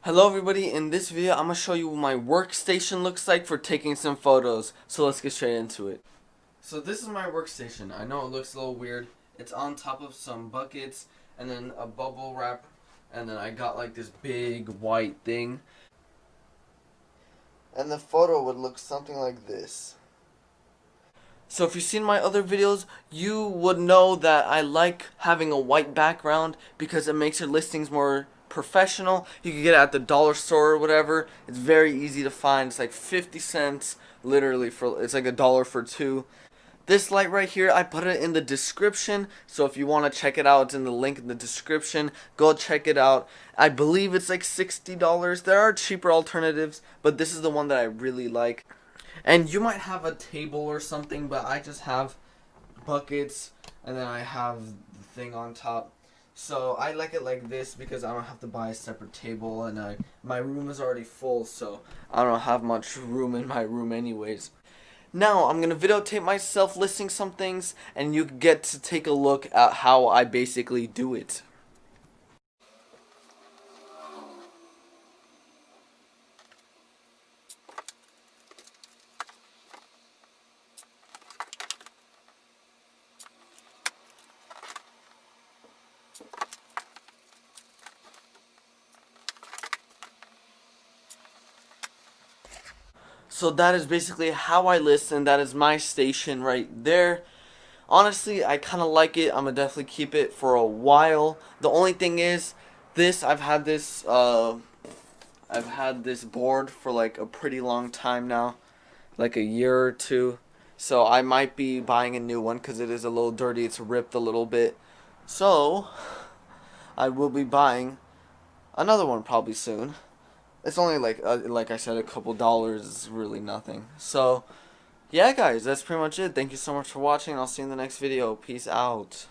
Hello everybody, in this video I'm going to show you what my workstation looks like for taking some photos. So let's get straight into it. So this is my workstation. I know it looks a little weird. It's on top of some buckets and then a bubble wrap, and then I got like this big white thing. And the photo would look something like this. So if you've seen my other videos, you would know that I like having a white background because it makes your listings more professional. You can get it at the dollar store or whatever. It's very easy to find. It's like 50 cents literally it's like $1 for two. This light right here, I put it in the description, so if you want to check it out, it's in the link in the description. Go check it out. I believe it's like $60. There are cheaper alternatives, but this is the one that I really like. And you might have a table or something, but I just have buckets, and then I have the thing on top. So I like it like this because I don't have to buy a separate table, and my room is already full, so I don't have much room in my room anyways. Now I'm going to videotape myself listing some things, and you get to take a look at how I basically do it. So that is basically how I listen. That is my station right there. Honestly, I kind of like it. I'm gonna definitely keep it for a while. The only thing is, I've had this board for like a pretty long time now, like a year or two. So I might be buying a new one because it is a little dirty. It's ripped a little bit. So I will be buying another one probably soon. It's only like I said, a couple dollars. Is really nothing. So yeah, guys, that's pretty much it. Thank you so much for watching. I'll see you in the next video. Peace out.